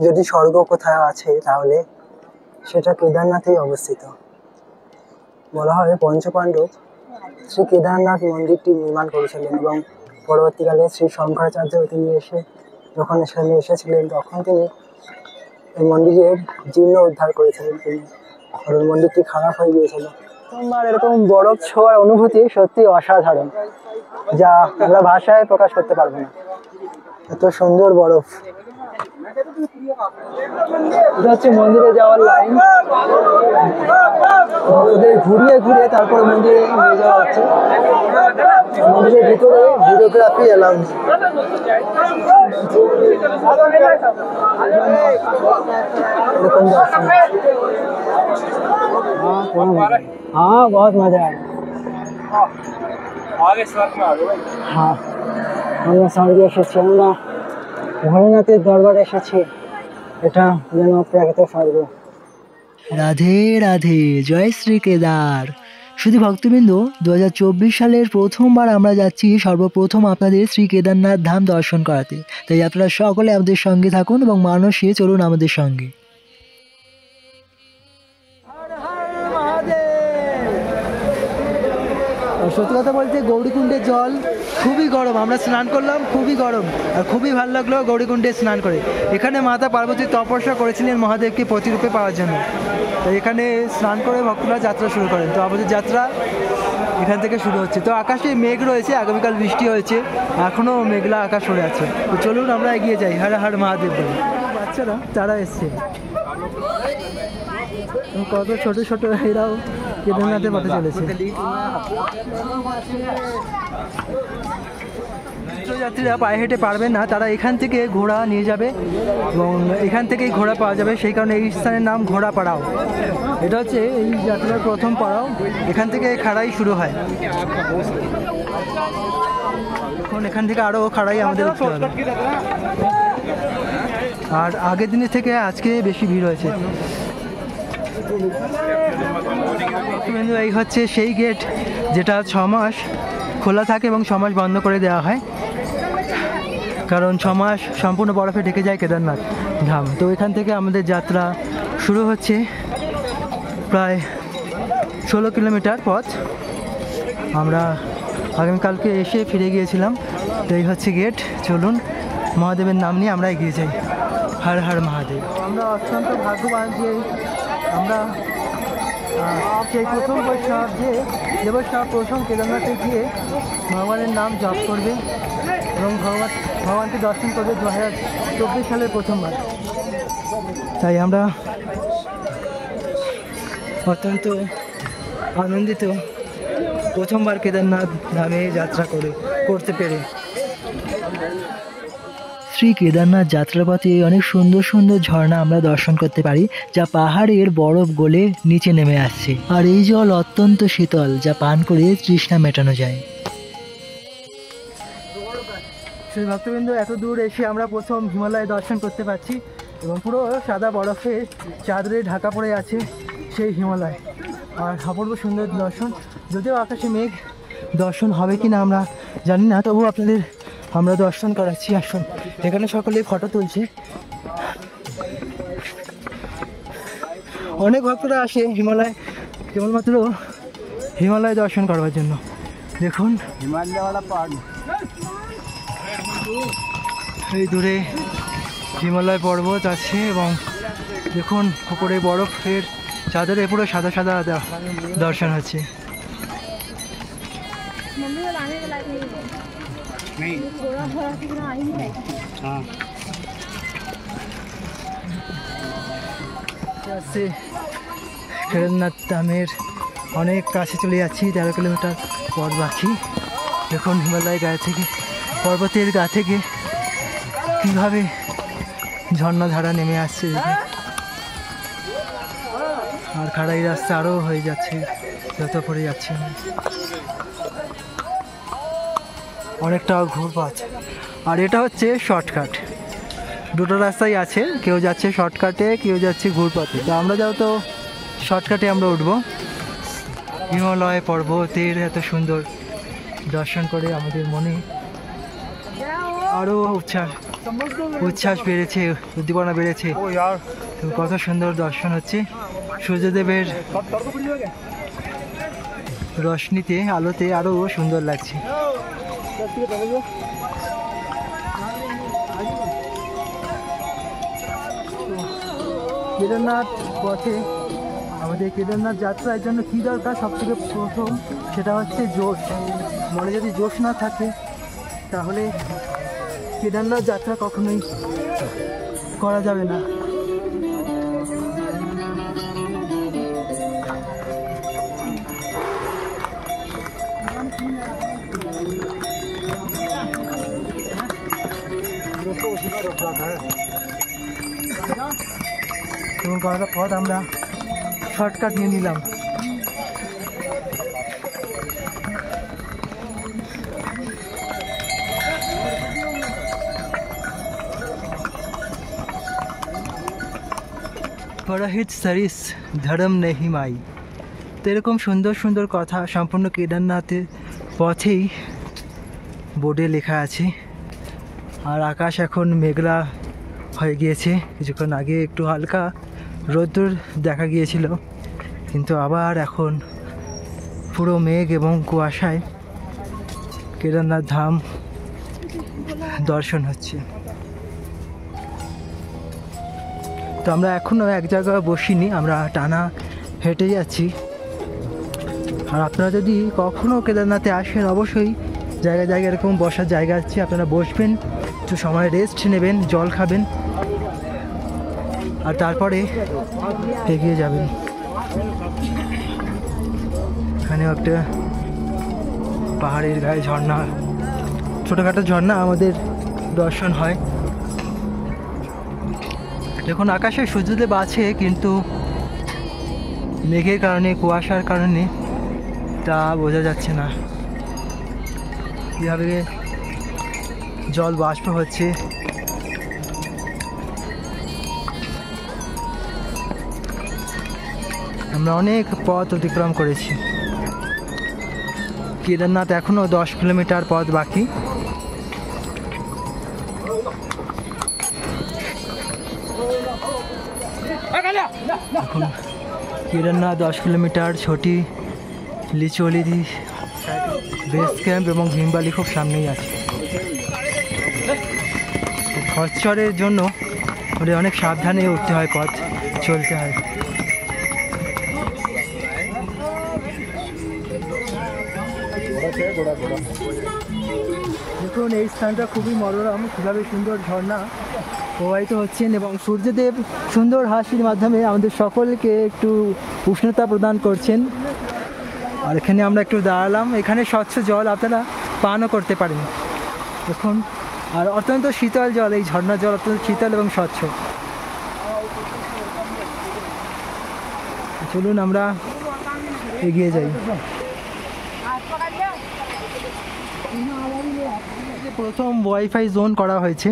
যদি স্বর্গ কোথাও আছে তাহলে সেটা কেদারনাথেই অবস্থিত। বলা হয় পঞ্চপাণ্ডব শ্রী কেদারনাথ মন্দিরটি নির্মাণ করেছিলেন এবং পরবর্তীকালে শ্রী শঙ্করাচার্য তিনি যখন এখানে এসেছিলেন তখন তিনি এই মন্দিরের জীর্ণ উদ্ধার করেছিলেন তিনি, কারণ মন্দিরটি খারাপ হয়ে গিয়েছিল। প্রথমবার এরকম বরফ ছোঁয়ার অনুভূতি সত্যি অসাধারণ, যা আমরা ভাষায় প্রকাশ করতে পারবো না। এত সুন্দর বরফ। এটা হচ্ছে মন্দিরে যাওয়ার লাইন, ওদের ঘুরিয়ে ঘুরিয়ে তারপর মন্দিরে নিয়ে যাওয়া হচ্ছে। মন্দিরের ভিতরে ভিডিওগ্রাফি এলাউ নেই। हाँ बहुत मजा आया। हाँ আমরা স্বর্গে এসেছি, আমরা ভোলেনাথের দরবারে এসেছি। এটা যেন প্রাকৃতিক স্বর্গ। রাধে রাধে, জয় শ্রী কেদার। শুধু ভক্তবৃন্দ, 2024 সালের প্রথমবার আমরা যাচ্ছি সর্বপ্রথম আপনাদের শ্রী কেদারনাথ ধাম দর্শন করাতে। তাই আপনারা সকলে আমাদের সঙ্গে থাকুন এবং মানসে চলুন আমাদের সঙ্গে। সত্যি কথা বলতে গৌরীকুণ্ডের জল খুবই গরম, আমরা স্নান করলাম, খুবই গরম আর খুবই ভালো লাগলো গৌরীকুণ্ডে স্নান করে। এখানে মাতা পার্বতী তপস্যা করেছিলেন মহাদেবকে প্রতিরূপে পাওয়ার জন্য। তো এখানে স্নান করে ভক্তরা যাত্রা শুরু করেন। তো আমাদের যাত্রা এখান থেকে শুরু হচ্ছে। তো আকাশে মেঘ রয়েছে, আগামীকাল বৃষ্টি হয়েছে, এখনও মেঘলা আকাশ হয়ে আছে। তো চলুন আমরা এগিয়ে যাই। হর হর মহাদেব বলে বাচ্চারা তারা এসছে, কত ছোট ছোট এরাও কেদারনাথের পথে চলেছে। তীর্থযাত্রীরা পায়ে হেঁটে পারবেন না, তারা এখান থেকে ঘোড়া নিয়ে যাবে এবং এখান থেকেই ঘোড়া পাওয়া যাবে। সেই কারণে এই স্থানের নাম ঘোড়া পাড়াও। এটা হচ্ছে এই যাত্রার প্রথম পাড়াও, এখান থেকে খাড়াই শুরু হয়। এখন এখান থেকে আরও খাড়াই আমাদের উঠতে হবে। আর আগের দিনের থেকে আজকে বেশি ভিড় হয়েছে। এই হচ্ছে সেই গেট যেটা 6 মাস খোলা থাকে এবং 6 মাস বন্ধ করে দেওয়া হয়, কারণ 6 মাস সম্পূর্ণ বরফে ঢেকে যায় কেদারনাথ ধাম। তো এখান থেকে আমাদের যাত্রা শুরু হচ্ছে, প্রায় 16 কিলোমিটার পথ। আমরা আগামীকালকে এসে ফিরে গিয়েছিলাম। তো এই হচ্ছে গেট। চলুন মহাদেবের নাম নিয়ে আমরা এগিয়ে যাই। হর হর মহাদেব। আমরা অত্যন্ত ভাগ্যবান যে আমরা সেই প্রথম বৈষ্ণব যে বৈষ্ণব প্রথম কেদারনাথে গিয়ে ভগবানের নাম জপ করবে এবং ভগবানকে দর্শন করবে 2024 সালের প্রথমবার। তাই আমরা অত্যন্ত আনন্দিত প্রথমবার কেদারনাথ ধামে যাত্রা করতে পেরে। শ্রী কেদারনাথ যাত্রাপথে অনেক সুন্দর সুন্দর ঝর্ণা আমরা দর্শন করতে পারি, যা পাহাড়ের বরফ গলে নিচে নেমে আসছে। আর এই জল অত্যন্ত শীতল, যা পান করে তৃষ্ণা মেটানো যায়। সেই ভক্তবৃন্দ, এত দূর এসে আমরা প্রথম হিমালয় দর্শন করতে পারছি এবং পুরো সাদা বরফে চাদরে ঢাকা পড়ে আছে সেই হিমালয়। আর অপূর্ব সুন্দর দর্শন। যদিও আকাশে মেঘ, দর্শন হবে কি না আমরা জানি না, তবুও আপনাদের আমরা দর্শন করাচ্ছি। আসুন, এখানে সকলে ফটো তুলছে। অনেক ভক্তরা আসে হিমালয় কেবলমাত্র হিমালয় দর্শন করার জন্য। দেখুন এই দূরে হিমালয় পর্বত আছে এবং দেখুন উপরে বরফের চাদরে পুরো সাদা সাদা দর্শন হচ্ছে। কেদারনাথ ধামের অনেক কাছে চলে যাচ্ছি, 13 কিলোমিটার পথ বাকি। দেখুন হিমালয় গা থেকে, পর্বতের গা থেকে কীভাবে ঝর্ণাধারা নেমে আসছে। আর খাড়াই রাস্তা আরও হয়ে যাচ্ছে যত পরে যাচ্ছে। অনেকটা ঘুরপাথ। আর এটা হচ্ছে শর্টকাট, দুটো রাস্তাই আছে, কেউ যাচ্ছে শর্টকাটে, কেউ যাচ্ছে ঘুরপথে। তো আমরা যাও তো শর্টকাটে আমরা উঠবো। হিমালয় পর্বতের এত সুন্দর দর্শন করে আমাদের মনে আরও উচ্ছ্বাস উচ্ছ্বাস বেড়েছে, উদ্দীপনা বেড়েছে। কত সুন্দর দর্শন হচ্ছে সূর্যদেবের রশ্মিতে, আলোতে আরো সুন্দর লাগছে। কেদারনাথ পথে আমাদের কেদারনাথ যাত্রার জন্য কী দরকার সবথেকে প্রথম, সেটা হচ্ছে জোশ। মনে যদি জোশ না থাকে তাহলে কেদারনাথ যাত্রা কখনোই করা যাবে না। এবং কয়েকটা পথ আমরা শর্টকাট নিয়ে নিলাম। পরহিত সরিস ধর্ম নেহি মাই। তো এরকম সুন্দর সুন্দর কথা সম্পূর্ণ কেদারনাথের পথেই বোর্ডে লেখা আছে। আর আকাশ এখন মেঘলা হয়ে গিয়েছে, কিছুক্ষণ আগে একটু হালকা রোদ্দুর দেখা গিয়েছিল, কিন্তু আবার এখন পুরো মেঘ এবং কুয়াশায় কেদারনাথ ধাম দর্শন হচ্ছে। তো আমরা এখনও এক জায়গায় বসিনি, আমরা টানা হেঁটে যাচ্ছি। আর আপনারা যদি কখনও কেদারনাথে আসেন অবশ্যই জায়গায় জায়গায় এরকম বসার জায়গা আছে, আপনারা বসবেন, একটু সময় রেস্ট নেবেন, জল খাবেন, আর তারপরে এগিয়ে যাবেন। এখানেও একটা পাহাড়ের গায়ে ঝর্ণা, ছোটোখাটো ঝর্ণা আমাদের দর্শন হয়। দেখুন আকাশে সূর্যদেব আছে, কিন্তু মেঘের কারণে, কুয়াশার কারণে তা বোঝা যাচ্ছে না। কীভাবে জল বাষ্প হচ্ছে। আমরা অনেক পথ অতিক্রম করেছি। কেদারনাথ এখনও 10 কিলোমিটার পথ বাকি। এখন কেদারনাথ 10 কিলোমিটার, ছোটি লিচলি বেস ক্যাম্প এবং হিমবালি খুব সামনেই আছে। খচ্চরের জন্য অনেক সাবধানে উঠতে হয়, পথ চলতে হয়। দেখুন এই স্থানটা খুবই মনোরম, কীভাবে সুন্দর ঝর্ণা প্রবাহিত হচ্ছেন এবং সূর্যদেব সুন্দর হাসির মাধ্যমে আমাদের সকলকে একটু উষ্ণতা প্রদান করছেন। আর এখানে আমরা একটু দাঁড়ালাম, এখানে স্বচ্ছ জল আপনারা পানও করতে পারেন দেখুন। আর অত্যন্ত শীতল জল, এই ঝর্ণার জল অত্যন্ত শীতল এবং স্বচ্ছ। চলুন আমরা এগিয়ে যাই। প্রথম ওয়াইফাই জোন করা হয়েছে,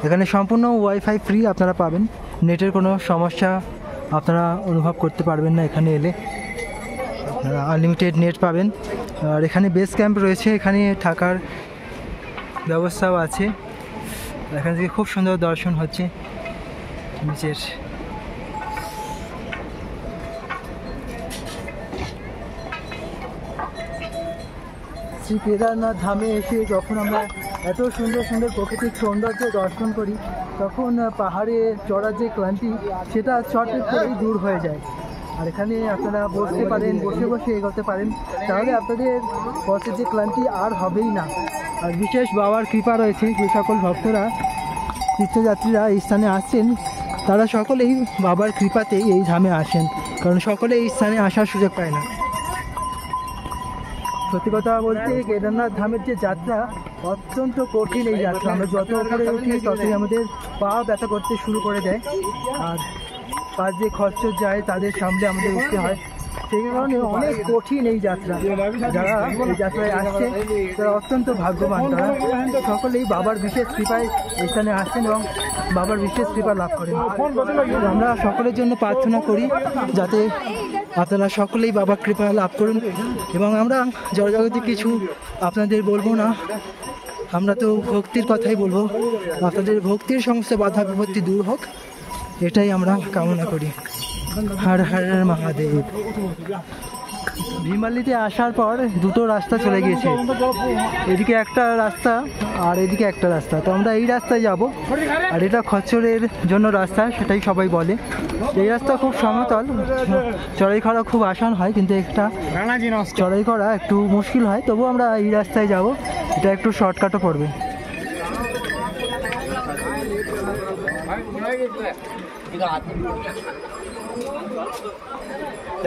এখানে সম্পূর্ণ ওয়াইফাই ফ্রি আপনারা পাবেন, নেটের কোনো সমস্যা আপনারা অনুভব করতে পারবেন না। এখানে এলে আপনারা আনলিমিটেড নেট পাবেন। আর এখানে বেস ক্যাম্প রয়েছে, এখানে থাকার ব্যবস্থাও আছে। এখান থেকে খুব সুন্দর দর্শন হচ্ছে নিচের। শ্রী কেদারনাথ ধামে এসে যখন আমরা এত সুন্দর সুন্দর প্রাকৃতিক সৌন্দর্য দর্শন করি, তখন পাহাড়ে চড়ার যে ক্লান্তি সেটা চট করেই দূর হয়ে যায়। আর এখানে আপনারা বসতে পারেন, বসে বসে এগোতে পারেন, তাহলে আপনাদের পথের যে ক্লান্তি আর হবেই না। আর বিশেষ বাবার কৃপা রয়েছে, যে সকল ভক্তরা তীর্থযাত্রীরা এই স্থানে আসছেন তারা সকলেই বাবার কৃপাতেই এই ধামে আসেন, কারণ সকলে এই স্থানে আসার সুযোগ পায় না। সত্যি কথা বলতে কেদারনাথ ধামের যে যাত্রা অত্যন্ত কঠিন এই যাত্রা। আমরা যত উপরে উঠি ততই আমাদের পা ব্যথা করতে শুরু করে দেয়, আর পাশ যে খচ্চর যায় তাদের সামনে আমাদের উঠতে হয়। সেই কারণে অনেক কঠিন এই যাত্রা। যারা এই যাত্রায় আসছে তারা অত্যন্ত ভাগ্যবান, তারা সকলেই বাবার বিশেষ কৃপায় এখানে আসছেন এবং বাবার বিশেষ কৃপা লাভ করেন। আমরা সকলের জন্য প্রার্থনা করি যাতে আপনারা সকলেই বাবার কৃপা লাভ করুন। এবং আমরা জড়জগতে কিছু আপনাদের বলবো না, আমরা তো ভক্তির কথাই বলবো, আপনাদের ভক্তির সমস্ত বাধা বিপত্তি দূর হোক, এটাই আমরা কামনা করি। হর হর মহাদেব। ভীমালিতে আসার পর দুটো রাস্তা চলে গিয়েছে, এদিকে একটা রাস্তা আর এদিকে একটা রাস্তা। তো আমরা এই রাস্তায় যাব, আর এটা খচ্চরের জন্য রাস্তা, সেটাই সবাই বলে। এই রাস্তা খুব সমতল, চড়াই করা খুব আসান হয়, কিন্তু একটা চড়াই করা একটু মুশকিল হয়। তবু আমরা এই রাস্তায় যাব, এটা একটু শর্টকাটও পড়বে।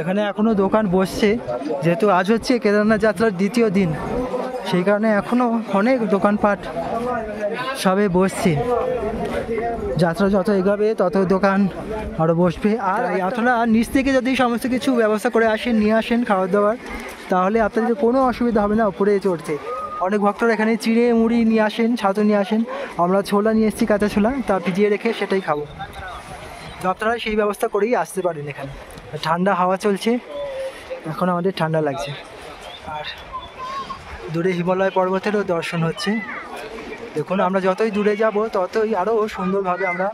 এখানে এখনো দোকান বসছে, যেহেতু আজ হচ্ছে কেদারনাথ যাত্রার দ্বিতীয় দিন, সেই কারণে এখনো অনেক দোকানপাট সবে বসছে। যাত্রা যত এগোবে তত দোকান আরও বসবে। আর আপনারা নিচ থেকে যদি সমস্ত কিছু ব্যবস্থা করে আসেন, নিয়ে আসেন খাবার দাবার, তাহলে আপনাদের কোনো অসুবিধা হবে না উপরে চড়তে। অনেক ভক্তরা এখানে চিড়ে মুড়ি নিয়ে আসেন, ছাতু নিয়ে আসেন। আমরা ছোলা নিয়ে এসেছি, কাঁচা ছোলা, তা ভিজিয়ে রেখে সেটাই খাবো। তো আপনারা সেই ব্যবস্থা করেই আসতে পারেন। এখানে ঠান্ডা হাওয়া চলছে, এখন আমাদের ঠান্ডা লাগছে। আর দূরে হিমালয় পর্বতেরও দর্শন হচ্ছে। দেখুন, আমরা যতই দূরে যাব ততই আরও সুন্দরভাবে আমরা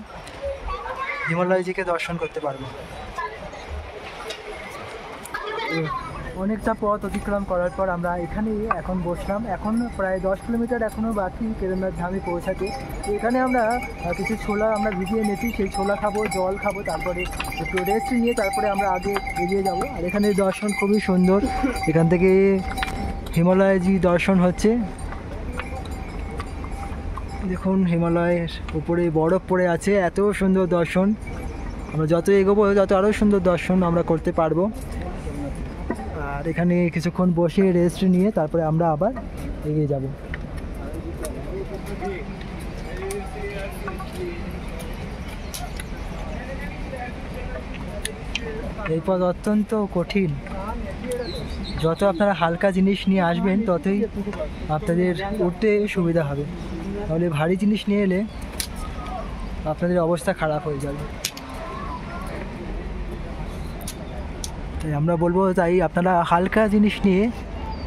হিমালয়জিকে দর্শন করতে পারবো। অনেকটা পথ অতিক্রম করার পর আমরা এখানেই এখন বসলাম। এখন প্রায় 10 কিলোমিটার এখনও বাকি কেদারনাথ ধামে পৌঁছাতে। এখানে আমরা কিছু ছোলা আমরা ভিজিয়ে নিয়েছি, সেই ছোলা খাবো, জল খাবো, তারপরে একটু রেস্ট নিয়ে তারপরে আমরা আগে এগিয়ে যাব। আর এখানে দর্শন খুবই সুন্দর, এখান থেকে হিমালয়জি দর্শন হচ্ছে। দেখুন, হিমালয়ের উপরে বরফ পড়ে আছে, এত সুন্দর দর্শন। আমরা যত এগোবো তত আরও সুন্দর দর্শন আমরা করতে পারবো। আর এখানে কিছুক্ষণ বসে রেস্ট নিয়ে তারপরে আমরা আবার এগিয়ে যাব। এই পথ অত্যন্ত কঠিন, যত আপনারা হালকা জিনিস নিয়ে আসবেন ততই আপনাদের উঠতে সুবিধা হবে, তাহলে ভারী জিনিস নিয়ে এলে আপনাদের অবস্থা খারাপ হয়ে যাবে। তাই আমরা বলবো, তাই আপনারা হালকা জিনিস নিয়ে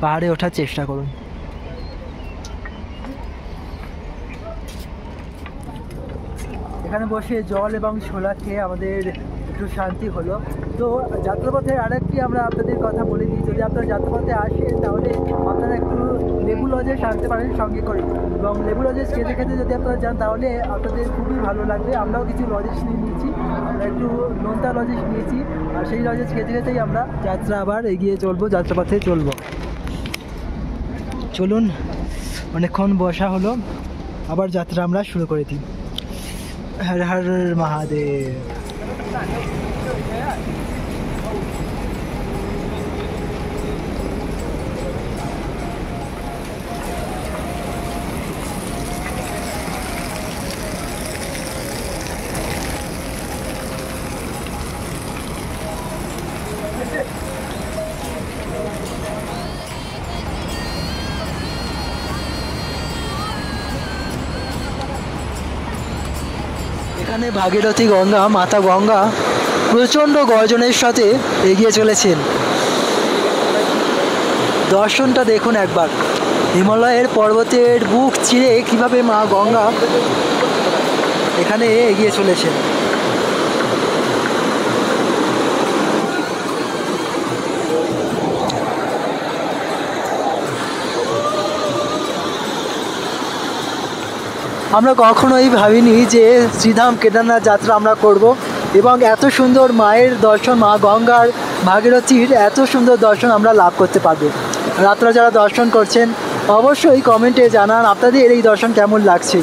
পাহাড়ে ওঠার চেষ্টা করুন। এখানে বসে জল এবং ছোলা খেয়ে আমাদের একটু শান্তি হলো। তো যাত্রাপথের আরেকটি আমরা আপনাদের কথা বলে দিই, যদি আপনারা যাত্রাপথে আসেন তাহলে আপনারা একটু লেবু লজেন্স আনতে পারেন সঙ্গে করে, এবং লেবু লজেন্স খেতে খেতে যদি আপনারা যান তাহলে আপনাদের খুবই ভালো লাগবে। আমরাও কিছু লজেন্স নিয়ে নিয়েছি, আমরা একটু নোনতা লজেন্স নিয়েছি, আর সেই লজেন্স খেতে খেতেই আমরা যাত্রা আবার এগিয়ে চলবো, যাত্রাপথে চলবো। চলুন, অনেকক্ষণ বসা হলো, আবার যাত্রা আমরা শুরু করে দিই। হর হর মহাদেব। এখানে ভাগীরথী গঙ্গা, মাতা গঙ্গা প্রচণ্ড গর্জনের সাথে এগিয়ে চলেছেন। দর্শনটা দেখুন একবার, হিমালয়ের পর্বতের বুক চিরে কিভাবে মা গঙ্গা এখানে এগিয়ে চলেছেন। আমরা কখনোই ভাবিনি যে শ্রীধাম কেদারনাথ যাত্রা আমরা করব, এবং এত সুন্দর মায়ের দর্শন, মা গঙ্গার, ভাগীরথীর এত সুন্দর দর্শন আমরা লাভ করতে পারবো। আপনারা যারা দর্শন করছেন অবশ্যই কমেন্টে জানান আপনাদের এই দর্শন কেমন লাগছে,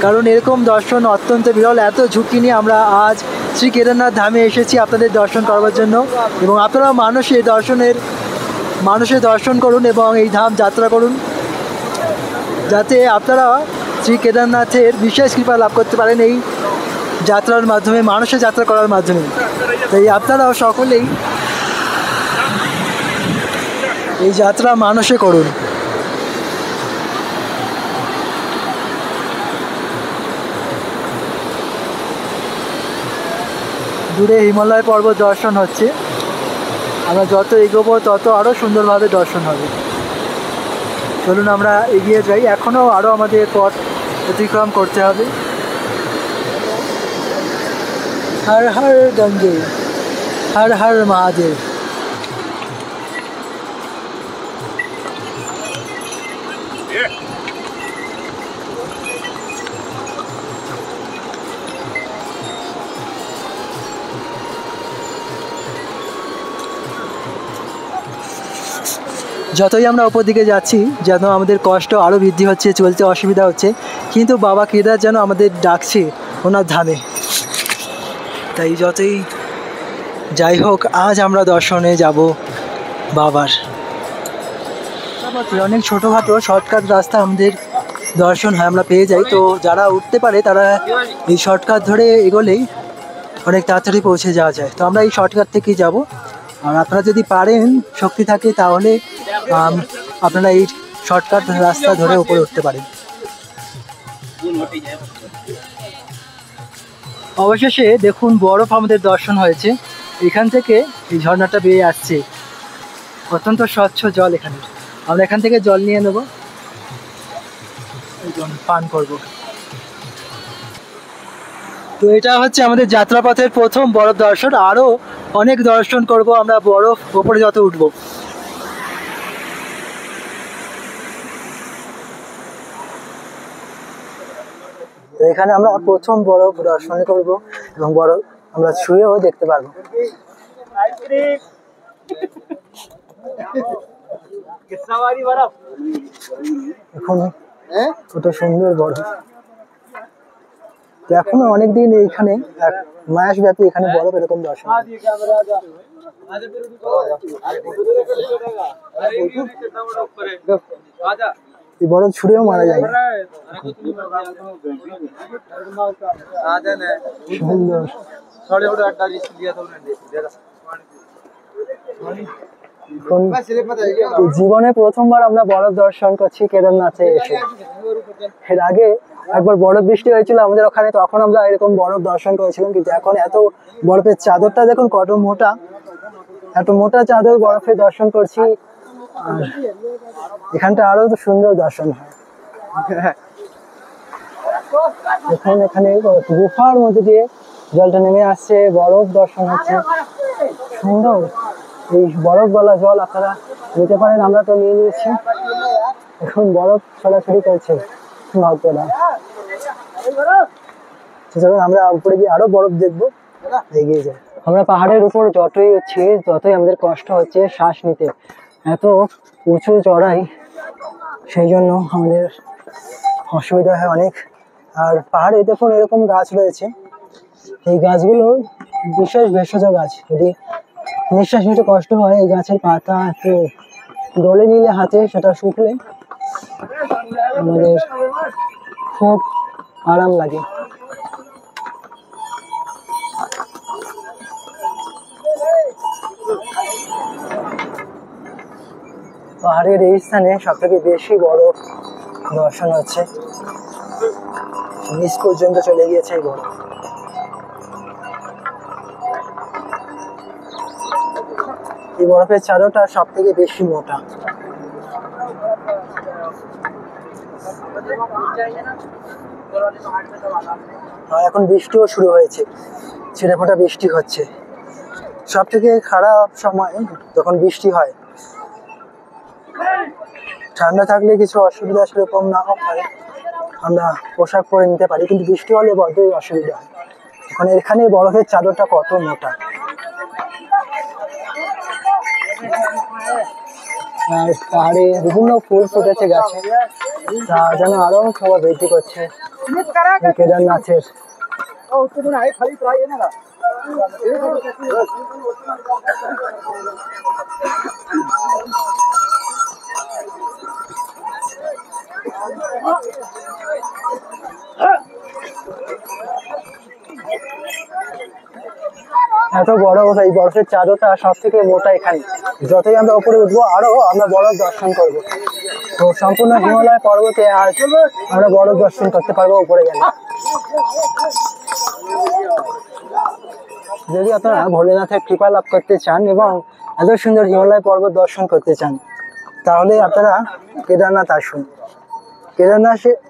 কারণ এরকম দর্শন অত্যন্ত বিরল। এত ঝুঁকি নিয়ে আমরা আজ শ্রী কেদারনাথ ধামে এসেছি আপনাদের দর্শন করবার জন্য, এবং আপনারা মানুষের দর্শন করুন এবং এই ধাম যাত্রা করুন, যাতে আপনারা শ্রী কেদারনাথের বিশেষ কৃপা লাভ করতে পারেন এই যাত্রার মাধ্যমে, মানুষের যাত্রা করার মাধ্যমে। তাই আপনারাও সকলেই এই যাত্রা মানুষে করুন। দূরে হিমালয় পর্বত দর্শন হচ্ছে, আমরা যত এগোবো তত আরও সুন্দরভাবে দর্শন হবে। চলুন আমরা এগিয়ে যাই, এখনও আরও আমাদের পথ অতিক্রম করতে হবে। হর হর গঙ্গে, হর হর মহাদেব। যতই আমরা ওপর দিকে যাচ্ছি যেন আমাদের কষ্ট আরও বৃদ্ধি হচ্ছে, চলতে অসুবিধা হচ্ছে, কিন্তু বাবা কেদার যেন আমাদের ডাকছে ওনার ধামে। তাই যতই যাই হোক, আজ আমরা দর্শনে যাব বাবার। অনেক ছোটোখাটো শর্টকাট রাস্তা আমাদের দর্শন হয়, আমরা পেয়ে যাই। তো যারা উঠতে পারে তারা এই শর্টকাট ধরে এগোলেই অনেক তাড়াতাড়ি পৌঁছে যাওয়া যায়। তো আমরা এই শর্টকাট থেকেই যাব। আর আপনারা যদি পারেন, শক্তি থাকে, তাহলে আপনারা এই শর্টকাট রাস্তা ধরে উপরে উঠতে পারেন। অবশেষে দেখুন বরফ আমাদের দর্শন হয়েছে। এখান থেকে এই ঝর্ণাটা বেয়ে আসছে, অত্যন্ত স্বচ্ছ জল এখানে। আমরা এখান থেকে জল নিয়ে নেব, পান করব। তো এটা হচ্ছে আমাদের যাত্রাপথের প্রথম বরফ দর্শন। আরও অনেক দর্শন করব আমরা বরফ ওপরে যত উঠবো। তো এখানে আমরা প্রথম বরফ দর্শন করব এবং বরফ আমরা ছুঁয়েও দেখতে পারবো। এখন কত সুন্দর বরফ। তো এখনো অনেকদিন এইখানে, এক মাস ব্যাপী এখানে বরফ এরকম দর্শন। এই বরফ ছুঁড়েও মারা যাবে। সুন্দর। জীবনে প্রথমবার আমরা বরফ দর্শন করছি কেদারনাথে এসে। এর আগে একবার বরফ বৃষ্টি হয়েছিল আমাদের ওখানে, তখন আমরা এরকম বরফ দর্শন করেছিলাম। কিন্তু এখন এত বরফের চাদরটা দেখুন কত মোটা, এত মোটা চাদর বরফে দর্শন করছি। আর এখানটা আরো তো সুন্দর দর্শন হয়। এখন এখানে গুফার মধ্যে দিয়ে জলটা নেমে আসছে, বরফ দর্শন হচ্ছে, সুন্দর। এই বরফ গলা জল আপনারা নিতে পারেন, আমরা তো নিয়ে নিয়েছি। এখন বরফ ছড়াছড়ি করছে ভক্তরা। আমরা উপরে গিয়ে আরো বরফ দেখবো, এগিয়ে যাই। আমরা পাহাড়ের উপর যতই হচ্ছে, ততই আমাদের কষ্ট হচ্ছে শ্বাস নিতে, এত উঁচু চড়াই, সেই জন্য আমাদের অসুবিধা হয় অনেক। আর পাহাড়ে দেখুন এরকম গাছ রয়েছে, এই গাছগুলো বিশেষ ভেষজ গাছ। যদি নিঃশ্বাস নিতে কষ্ট হয়, এই গাছের পাতা একটু ডলে নিলে হাতে, সেটা শুকলে আমাদের খুব আরাম লাগে। পাহাড়ের এই স্থানে সব থেকে বেশি বরফ দর্শন হচ্ছে, নিচ পর্যন্ত চলে গিয়েছে এই বরফ। এই বরফের চাদরটা সব থেকে বেশি মোটা। আর এখন বৃষ্টিও শুরু হয়েছে, ছিটেফোঁটা বৃষ্টি হচ্ছে। সব থেকে খারাপ সময় যখন বৃষ্টি হয়। ঠান্ডা থাকলে কিছু অসুবিধা সেরকম না হয়, আমরা পোশাক পরে নিতে পারি, কিন্তু বৃষ্টি হলে বড্ডই অসুবিধা হয়। এখন এখানে বরফের চাদরটা কত মোটা। আর পাহাড়ে বিভিন্ন ফুল ফুটেছে গাছে, তা যেন আরো সবাই বৃদ্ধি করছে কেদারনাথের। এত বড় এই বরফের চাদরটা সব থেকে মোটা এখানে। যতই আমরা উপরে উঠবো আরো আমরা বরফ দর্শন করব। তো সম্পূর্ণ হিমালয় পর্বতে আজ আমরা বরফ দর্শন করতে পারবো উপরে গেলে। যদি আপনারা ভোলেনাথের কৃপা লাভ করতে চান এবং এত সুন্দর হিমালয় পর্বত দর্শন করতে চান, তাহলে আপনারা কেদারনাথ আসুন।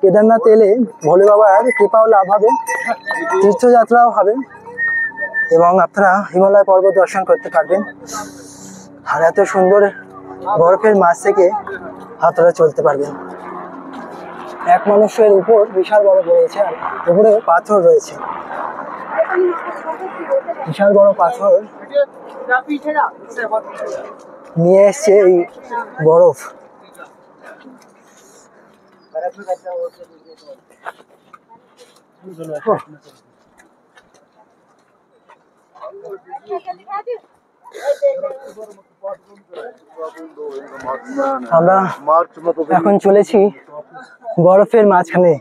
কেদারনাথ এলে ভোলে বাবার কৃপাও লাভ হবে, তীর্থযাত্রাও হবে এবং আপনারা হিমালয় পর্বত দর্শন করতে পারবেন। আর এত সুন্দর বরফের মাঝ থেকে আপনারা চলতে পারবেন। এক মানুষের উপর বিশাল বড় রয়েছে, আর উপরে পাথর রয়েছে, বিশাল বড় পাথর নিয়ে এসছে এই বরফ। আমরা এখন চলেছি বরফের মাঝখানে।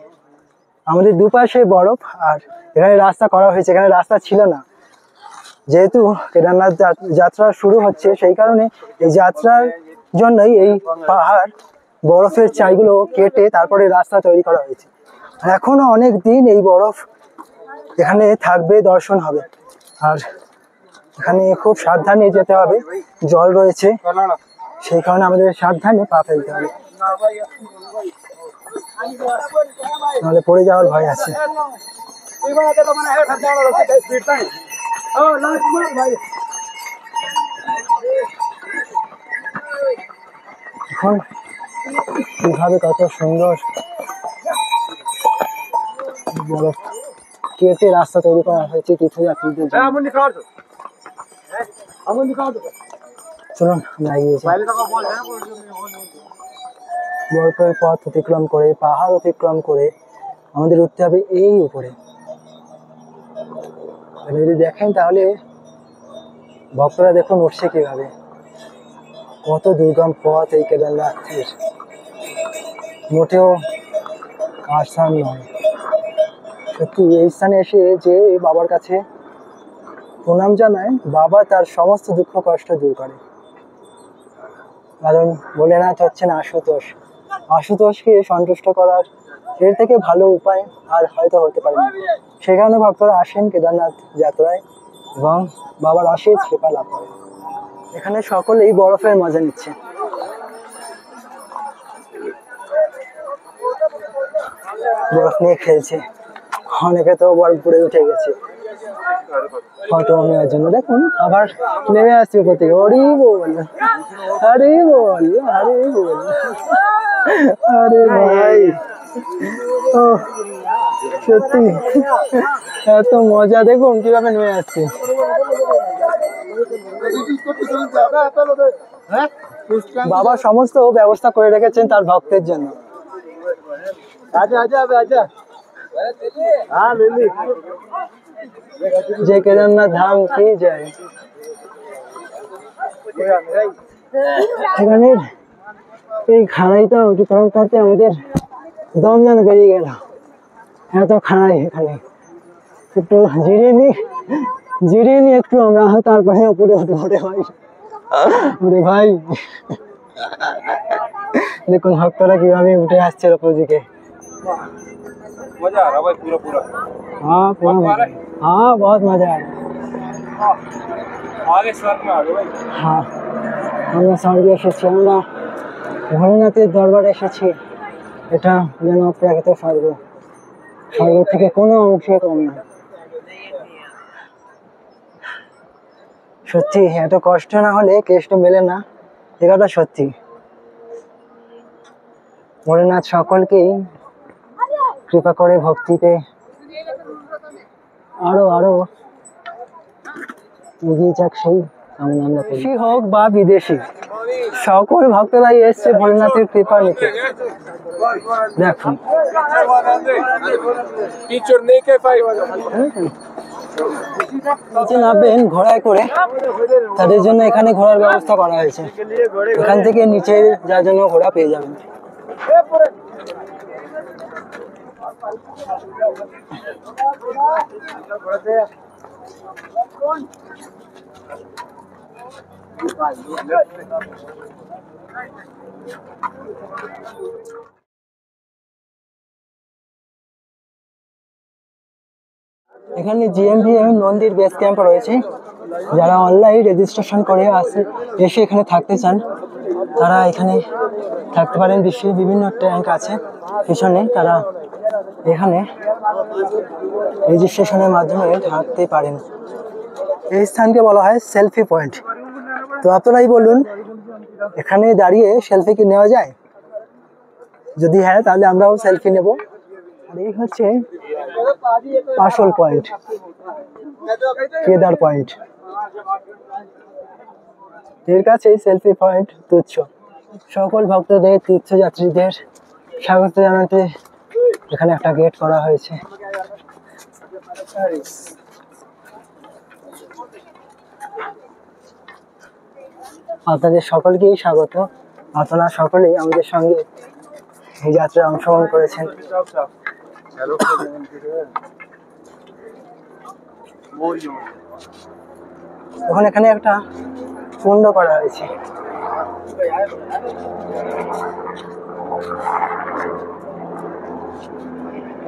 আমাদের দুপাশে বরফ, আর এখানে রাস্তা করা হয়েছে, এখানে রাস্তা ছিল না। যেহেতু কেদারনাথ যাত্রা শুরু হচ্ছে, সেই কারণে এই যাত্রার জন্যই এই পাহাড় বরফের চাইগুলো কেটে তারপরে রাস্তা তৈরি করা হয়েছে। আর এখনো অনেক দিন এই বরফ এখানে থাকবে, দর্শন হবে। আর এখানে খুব সাবধানে যেতে হবে, জল রয়েছে, সেই কারণে আমাদের সাবধানে পা ফেলতে হবে, নাহলে পড়ে যাওয়ার ভয় আছে। এখন কিভাবে কত সুন্দর বরফ কেটে রাস্তা তৈরি করা হয়েছে তীর্থযাত্রীদের জন্য। চলুন আমরা এগিয়ে যাই। বরফের পথ অতিক্রম করে, পাহাড় অতিক্রম করে আমাদের উঠতে হবে এই উপরে। যদি দেখেন তাহলে ভক্তরা দেখুন উঠছে কিভাবে, কত দুর্গম পথ এই কেদারনাথের, মোটেও আসান নয়। সত্যি এই স্থানে এসে যে বাবার কাছে প্রণাম জানায়, বাবা তার সমস্ত দুঃখ কষ্ট দূর করে। কারণ ভোলেনাথ হচ্ছেন আশুতোষ, আশুতোষকে সন্তুষ্ট করার এর থেকে ভালো উপায় আর হয়তো হতে পারে না। সেই কারণে ভক্তরা আসেন কেদারনাথ যাত্রায় এবং বাবার অশেষ কৃপা লাভ করে। এখানে সকলেই বরফের মজা নিচ্ছে। বরফ নিয়ে খেলছে, অনেকে তো বরফ পড়ে উঠে গেছে ফটো নেওয়ার জন্য। দেখুন আবার নেমে আসছে উপর থেকে, হরি বল হরি বল হরি বল। আরে ভাই, ও সত্যি এত মজা, দেখুন কিভাবে নেমে আসছে। বাবা সমস্ত ব্যবস্থা করে রেখেছেন তার ভক্তের জন্য। যে কেদারনাথ ধাম কি যায়, এখানে এই খাড়াইটা অতিক্রম করতে আমাদের দম যেন বেরিয়ে গেল, এত খাড়াই। এখানে একটু জিরিয়ে নি একটু আমরা, তারপরে উপরে উঠে ভাই। ওরে ভাই দেখুন ভক্তরা কিভাবে উঠে আসছে উপর দিকে। हाँ पूरा, हाँ बहुत मजा आया। हाँ আমরা স্বর্গে এসেছি, আমরা ভোলেনাথের দরবারে এসেছি। এটা যেন অপ্রাকৃত স্বর্গ, স্বর্গ থেকে কোনো অংশে কম না। সত্যি এত কষ্ট না হলে কেষ্ট মেলে না, এটাটা সত্যি। ভোলেনাথ সকলকেই কৃপা করে ভক্তিতে আরো আরো এগিয়ে যাক, সেই কামনা আমরা করি। দেশি হোক বা বিদেশি, সকল ভক্তরাই এসছে ভোলেনাথের কৃপা নিতে। দেখুন নিচে নামবেন ঘোড়ায় করে, তাদের জন্য এখানে ঘোড়ার ব্যবস্থা করা হয়েছে। এখান থেকে নিচে যার জন্য ঘোড়া পেয়ে যাবেন। এখানে জিএমভিএম নন্দীর বেস ক্যাম্প রয়েছে। যারা অনলাইন রেজিস্ট্রেশন করে এসে এখানে থাকতে চান তারা এখানে থাকতে পারেন। বিশ্বের বিভিন্ন ট্যাঙ্ক আছে পিছনে, তারা এখানে রেজিস্ট্রেশনের মাধ্যমে থাকতে পারেন। এই স্থানকে বলা হয় সেলফি পয়েন্ট। তো আপনারাই বলুন, এখানে দাঁড়িয়ে সেলফি কি নেওয়া যায়? যদি হ্যাঁ, তাহলে আমরাও সেলফি নেব। আর এই হচ্ছে আসল পয়েন্ট, কেদার পয়েন্ট। এর কাছে সেলফি পয়েন্ট তুচ্ছ। সকল ভক্তদের, তীর্থযাত্রীদের স্বাগত জানাতে এখানে একটা গেট করা হয়েছে। আপনাদের সকলকেই স্বাগত। আপনারা সকলেই আমাদের সঙ্গে এই যাত্রায় অংশগ্রহণ করেছেন। তখন এখানে একটা কুণ্ড করা হয়েছে।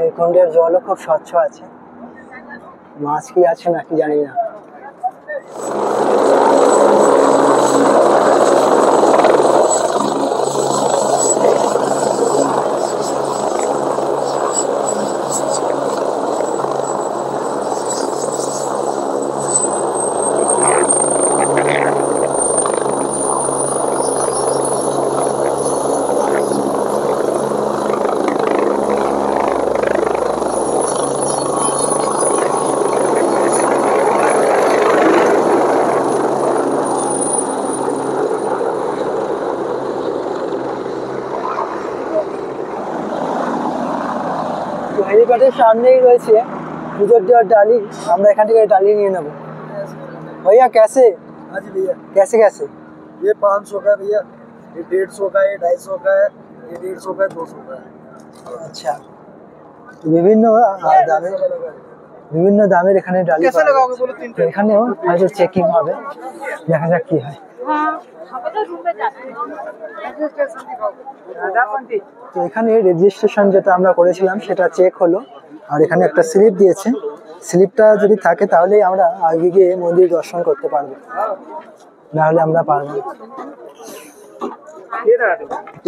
এই কুণ্ডের জলও খুব স্বচ্ছ আছে। মাছ কি আছে নাকি জানি না। হেলিপ্যাডের সামনেই রয়েছে পুজোর দেওয়ার ডালি। আমরা এখান থেকে ডালি নিয়ে নেবো। भैया कैसे? हाँ जी भैया, कैसे कैसे? ये 500 का है भैया, ये 150 का है, ये 250 का है, ये 150 का है, 200 का है। আচ্ছা, বিভিন্ন দামের এখানে ডালি পাওয়া যাচ্ছে। তো এখানেও হয়তো চেকিং হবে, দেখা যাক কি হয়। তো এখানে রেজিস্ট্রেশন যেটা আমরা করেছিলাম সেটা চেক হলো, আর এখানে একটা স্লিপ দিয়েছে। স্লিপটা যদি থাকে তাহলেই আমরা আগে গিয়ে মন্দির দর্শন করতে পারবো, না হলে আমরা পারবো না।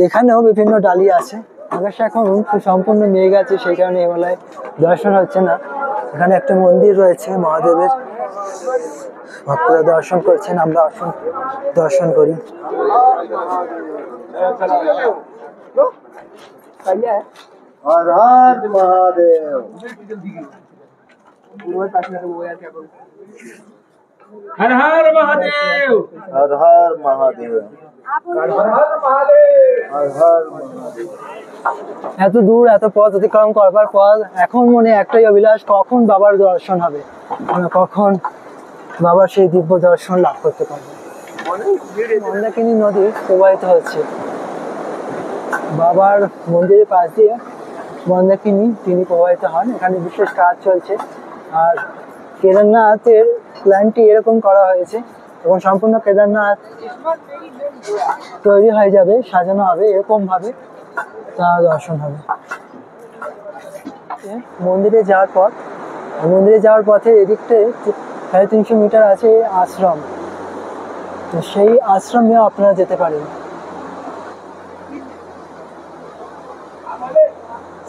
এখানেও বিভিন্ন ডালি আছে। আকাশ এখন সম্পূর্ণ মেঘ আছে, সেই কারণে এবেলায় দর্শন হচ্ছে না। এখানে একটা মন্দির রয়েছে মহাদেবের, ভক্তরা দর্শন করছেন, আমরা দর্শন করি। हर हर महादेव, हर हर महादेव, हर हर महादेव, हर हर महादेव। এত দূর এত পথ অতিক্রম করবার পর এখন মনে একটাই অভিলাষ, কখন বাবার দর্শন হবে, আমরা কখন বাবার সেই দিব্য দর্শন লাভ করতে পারবো। মন্দাকিনী নদী প্রবাহিত হচ্ছে বাবার মন্দিরের পাশ দিয়ে। মন্দাকিনী তিনি প্রবাহিত হন, এখানে বিশেষ কাজ চলছে। আর কেদারনাথের প্ল্যানটি এরকম করা হয়েছে, এবং সম্পূর্ণ কেদারনাথ তৈরি হয়ে যাবে, সাজানো হবে এরকম ভাবে, তা দর্শন হবে। মন্দিরে যাওয়ার পথে এদিকতে 350 মিটার আছে আশ্রম। তো সেই আশ্রমেও আপনারা যেতে পারেন।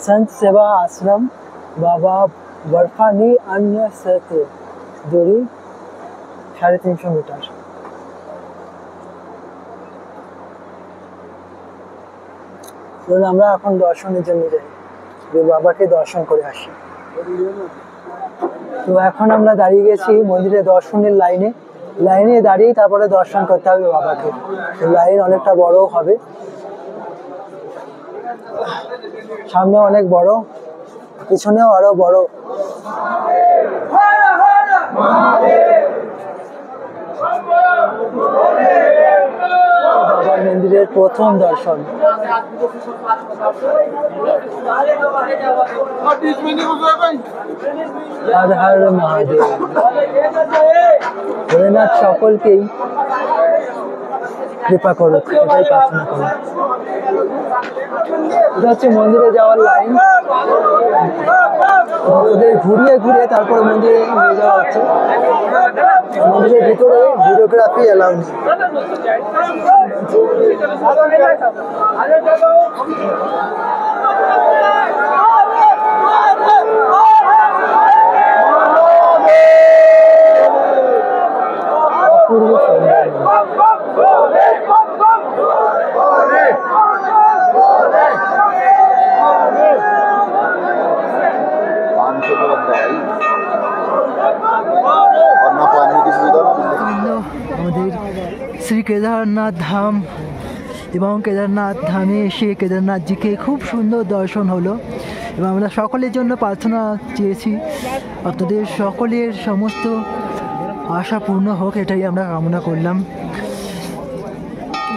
संत सेवा आश्रम बाबा बर्फानी अन्य से दूरी 350 মিটার। আমরা এখন দর্শনের জন্য যাই, বাবাকে দর্শন করে আসি। তো এখন আমরা দাঁড়িয়ে গেছি মন্দিরে দর্শনের লাইনে দাঁড়িয়ে তারপরে দর্শন করতে হবে বাবাকে। লাইন অনেকটা বড় হবে, সামনে অনেক বড়, পিছনেও আরো বড়। বাবার মন্দিরের প্রথম দর্শন। হর হর মহাদেব। ভোলেনাথ সকলকেই কৃপা করুক, এটাই প্রার্থনা করুন। এটা হচ্ছে মন্দিরে যাওয়ার লাইন, ওদের ঘুরিয়ে ঘুরিয়ে তারপরে মন্দিরে নিয়ে যাওয়া হচ্ছে। মন্দিরের ভিতরে ভিডিওগ্রাফি এলাউ নেই। অপূর্ব সুন্দর। আমাদের শ্রী কেদারনাথ ধাম এবং কেদারনাথ ধামে এসে কেদারনাথজিকে খুব সুন্দর দর্শন হলো এবং আমরা সকলের জন্য প্রার্থনা চেয়েছি আপনাদের সকলের সমস্ত আশা পূর্ণ হোক, এটাই আমরা কামনা করলাম।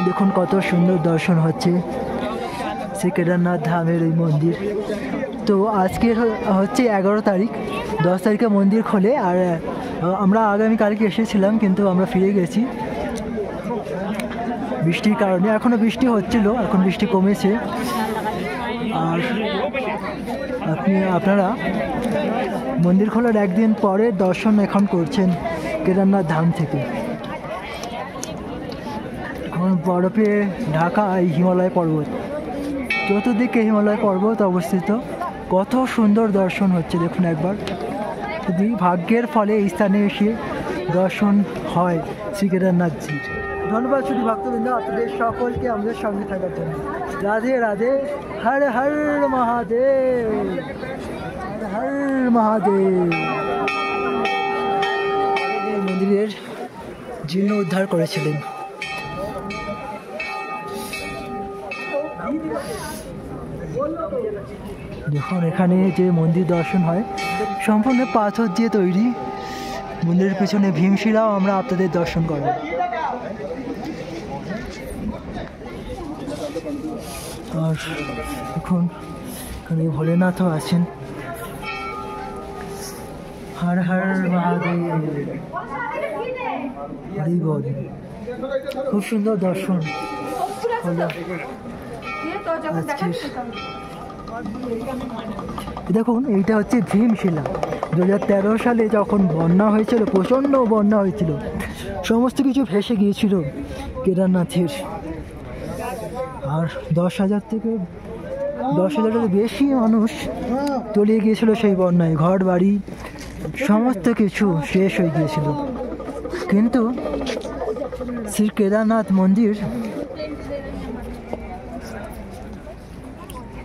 দেখুন কত সুন্দর দর্শন হচ্ছে শ্রী কেদারনাথ ধামের এই মন্দির। তো আজকের হচ্ছে 11 তারিখ, 10 তারিখে মন্দির খোলে আর আমরা আগামীকালকে এসেছিলাম কিন্তু আমরা ফিরে গেছি বৃষ্টির কারণে। এখনও বৃষ্টি হচ্ছিল, এখন বৃষ্টি কমেছে। আর আপনারা মন্দির খোলার একদিন পরে দর্শন এখন করছেন কেদারনাথ ধাম থেকে। এখন বরফে ঢাকা এই হিমালয় পর্বত, চতুর্দিকে হিমালয় পর্বত অবস্থিত। কত সুন্দর দর্শন হচ্ছে দেখুন একবার। যদি ভাগ্যের ফলে এই স্থানে এসে দর্শন হয় শ্রী কেদারনাথজির। ধন্যবাদ শুধু ভক্তবৃন্দ আপনাদের সকলকে আমাদের সঙ্গে থাকার জন্য। রাধে রাধে, হর হর মহাদেব, হর হর মহাদেব। এই মন্দিরের জীর্ণোদ্ধার করেছিলেন। দেখুন এখানে যে মন্দির দর্শন হয় সম্পূর্ণ পাথর দিয়ে তৈরি। মন্দিরের পিছনে ভীমশিলাও আমরা আপনাদের দর্শন করব। আর এখন এখানে ভোলেনাথও আছেন। হর হর মহাদেব, হরি বল। খুব সুন্দর দর্শন হলো আজকের। দেখুন এইটা হচ্ছে ভীমশিলা। 2013 সালে যখন বন্যা হয়েছিল, প্রচণ্ড বন্যা হয়েছিল, সমস্ত কিছু ভেসে গিয়েছিল কেদারনাথের। আর 10,000-এর বেশি মানুষ তলিয়ে গিয়েছিল সেই বন্যায়। ঘর বাড়ি সমস্ত কিছু শেষ হয়ে গিয়েছিল। কিন্তু শ্রী কেদারনাথ মন্দির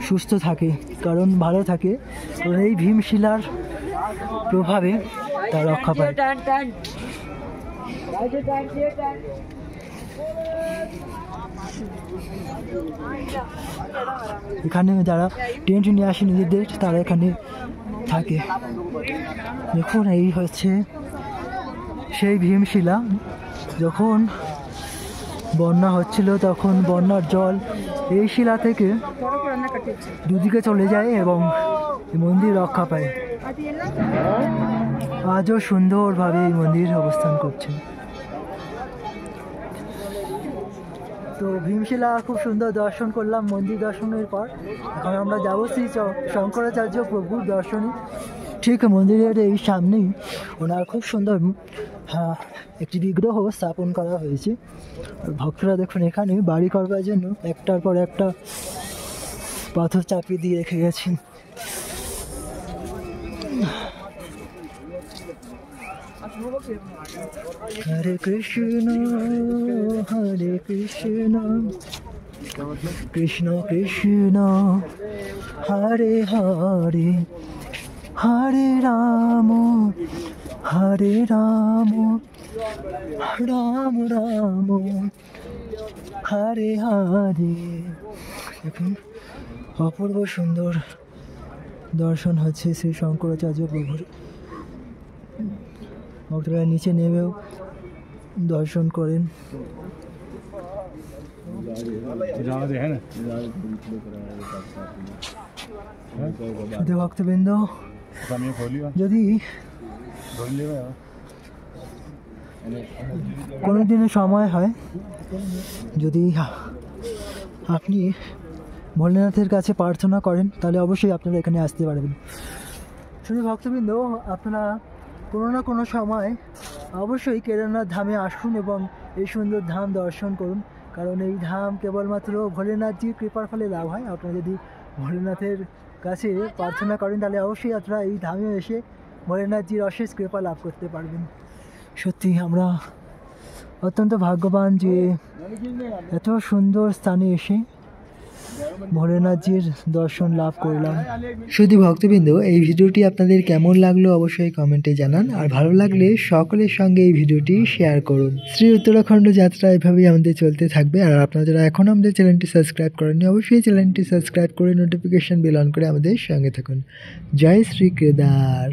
সুস্থ থাকে, কারণ ভালো থাকে, কারণ এই ভীমশিলার প্রভাবে তা রক্ষা পায়। এখানে যারা টেন্ট নিয়ে আসে নিজেদের, তারা এখানে থাকে। দেখুন এই হচ্ছে সেই ভীমশিলা। যখন বন্যা হচ্ছিল তখন বন্যার জল এই শিলা থেকে দুদিকে চলে যায় এবং মন্দির রক্ষা পায়। আজও সুন্দরভাবে এই মন্দির অবস্থান করছে। তো ভীমশিলা খুব সুন্দর দর্শন করলাম মন্দির দর্শনের পর। এখন আমরা যাবো শ্রী শঙ্করাচার্য প্রভুর দর্শনে। ঠিক মন্দিরের এই সামনেই ওনার খুব সুন্দর একটি বিগ্রহ স্থাপন করা হয়েছে। ভক্তরা দেখুন এখানে বাড়ি করবার জন্য একটার পর একটা পাথর চাপিয়ে দিয়ে রেখে গেছেন। হরে কৃষ্ণ হরে কৃষ্ণ কৃষ্ণ কৃষ্ণ হরে হরে, হরে রাম রাম রাম হরে হরে। দেখুন অপূর্ব সুন্দর দর্শন হচ্ছে শ্রী শঙ্করাচার্য প্রভুর। ভক্তরা নিচে নেমেও দর্শন করেন। শুধু ভক্তবৃন্দ যদি কোনো দিনের সময় হয়, যদি আপনি ভোলেনাথের কাছে প্রার্থনা করেন তাহলে অবশ্যই আপনারা এখানে আসতে পারবেন। শুধু ভক্তবৃন্দ, আপনারা কোনো না কোনো সময় অবশ্যই কেদারনাথ ধামে আসুন এবং এই সুন্দর ধাম দর্শন করুন, কারণ এই ধাম কেবলমাত্র ভোলেনাথজির কৃপার ফলে লাভ হয়। আপনারা যদি ভোলেনাথের কাছে প্রার্থনা করেন তাহলে অবশ্যই আপনারা এই ধামে এসে ভোলেনাথজির অশেষ কৃপা লাভ করতে পারবেন। সত্যি আমরা অত্যন্ত ভাগ্যবান যে এত সুন্দর স্থানে এসে ভোলেনাথজির দর্শন লাভ করলাম। শুধু ভক্তবৃন্দ, এই ভিডিওটি আপনাদের কেমন লাগলো অবশ্যই কমেন্টে জানান, আর ভালো লাগলে সকলের সঙ্গে এই ভিডিওটি শেয়ার করুন। শ্রী উত্তরাখণ্ড যাত্রা এভাবেই আমাদের চলতে থাকবে, আর আপনারা যারা এখন আমাদের চ্যানেলটি সাবস্ক্রাইব করেননি অবশ্যই চ্যানেলটি সাবস্ক্রাইব করে নোটিফিকেশন বেল অন করে আমাদের সঙ্গে থাকুন। জয় শ্রী কেদার।